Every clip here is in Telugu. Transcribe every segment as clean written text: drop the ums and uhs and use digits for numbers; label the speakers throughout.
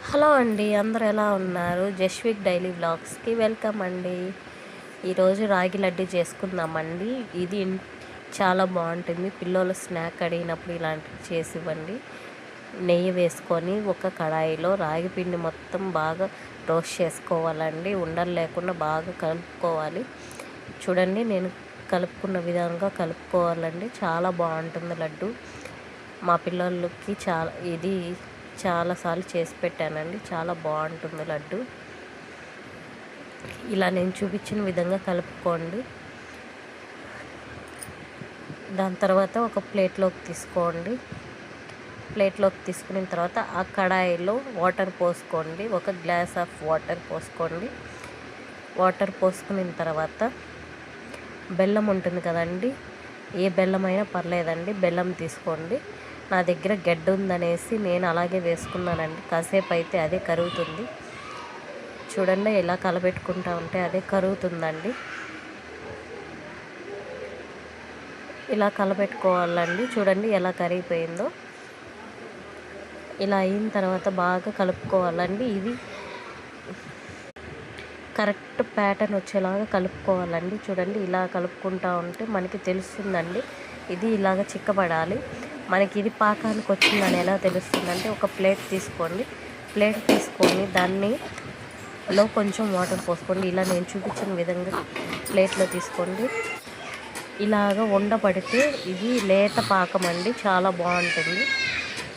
Speaker 1: హలో అండి, అందరూ ఎలా ఉన్నారు? జస్విక్ డైలీ వ్లాగ్స్కి వెల్కమ్ అండి. ఈరోజు రాగి లడ్డు చేసుకుందామండి. ఇది చాలా బాగుంటుంది. పిల్లలు స్నాక్ అడిగినప్పుడు ఇలాంటివి చేసి ఇవ్వండి. నెయ్యి వేసుకొని ఒక కడాయిలో రాగి పిండి మొత్తం బాగా రోస్ట్ చేసుకోవాలండి. ఉండలు లేకుండా బాగా కలుపుకోవాలి. చూడండి, నేను కలుపుకున్న విధంగా కలుపుకోవాలండి. చాలా బాగుంటుంది లడ్డు. మా పిల్లలకి ఇది చాలాసార్లు చేసి పెట్టానండి. చాలా బాగుంటుంది లడ్డు. ఇలా నేను చూపించిన విధంగా కలుపుకోండి. దాని తర్వాత ఒక ప్లేట్లోకి తీసుకోండి. ప్లేట్లోకి తీసుకున్న తర్వాత ఆ కడాయిలో వాటర్ పోసుకోండి. ఒక గ్లాస్ ఆఫ్ వాటర్ పోసుకోండి. వాటర్ పోసుకున్న తర్వాత బెల్లం ఉంటుంది కదండి, ఏ బెల్లం అయినా పర్లేదండి, బెల్లం తీసుకోండి. నా దగ్గర గడ్డ ఉందనేసి నేను అలాగే వేసుకున్నానండి. కాసేపు అయితే అదే కరుగుతుంది. చూడండి, ఎలా కలబెట్టుకుంటా ఉంటే అదే కరుగుతుందండి. ఇలా కలబెట్టుకోవాలండి. చూడండి ఎలా కరిగిపోయిందో. ఇలా అయిన తర్వాత బాగా కలుపుకోవాలండి. ఇది కరెక్ట్ ప్యాటర్న్ వచ్చేలాగా కలుపుకోవాలండి. చూడండి, ఇలా కలుపుకుంటా ఉంటే మనకి తెలుస్తుందండి. ఇది ఇలాగ చిక్కబడాలి. మనకి ఇది పాకానికి వచ్చిందని ఎలా తెలుస్తుందంటే, ఒక ప్లేట్ తీసుకోండి. ప్లేట్ తీసుకొని దానిలో కొంచెం వాటర్ పోసుకోండి. ఇలా నేను చూపించిన విధంగా ప్లేట్లో తీసుకోండి. ఇలాగ ఉండబడితే ఇది లేత పాకం అండి. చాలా బాగుంటుంది.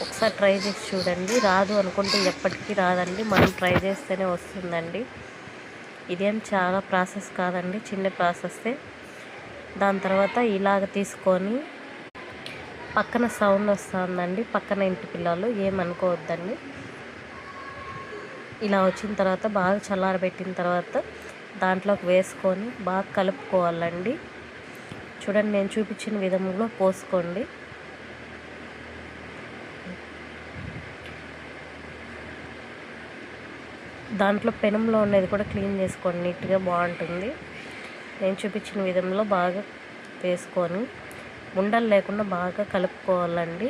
Speaker 1: ఒకసారి ట్రై చేసి చూడండి. రాదు అనుకుంటే ఎప్పటికీ రాదండి. మనం ట్రై చేస్తేనే వస్తుందండి. ఇదేం చాలా ప్రాసెస్ కాదండి, చిన్న ప్రాసెస్సే. దాని తర్వాత ఇలాగ తీసుకొని పక్కన సౌండ్ వస్తుందండి, పక్కన ఇంటి పిల్లలు ఏమనుకోవద్దండి. ఇలా వచ్చిన తర్వాత బాగా చల్లారబెట్టిన తర్వాత దాంట్లోకి వేసుకొని బాగా కలుపుకోవాలండి. చూడండి, నేను చూపించిన విధంలో పోసుకోండి. దాంట్లో పెనంలో ఉండేది కూడా క్లీన్ చేసుకోండి, నీట్గా బాగుంటుంది. నేను చూపించిన విధంలో బాగా వేసుకొని ఉండలు లేకుండా బాగా కలుపుకోవాలండి.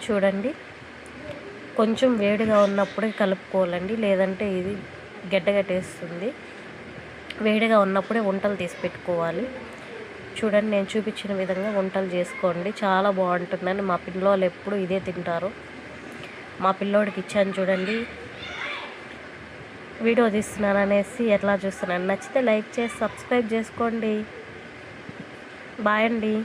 Speaker 1: చూడండి, కొంచెం వేడిగా ఉన్నప్పుడే కలుపుకోవాలండి, లేదంటే ఇది గడ్డగట్టేస్తుంది. వేడిగా ఉన్నప్పుడే వంటలు తీసి పెట్టుకోవాలి. చూడండి, నేను చూపించిన విధంగా వంటలు చేసుకోండి. చాలా బాగుంటుందని మా పిల్లలు ఎప్పుడు ఇదే తింటారు. మా పిల్లోడికి ఇచ్చాను చూడండి. వీడియో తీస్తున్నాను అనేసి ఎట్లా చూస్తున్నాను. నచ్చితే లైక్ చేసి సబ్స్క్రైబ్ చేసుకోండి. బాయ్ అండి.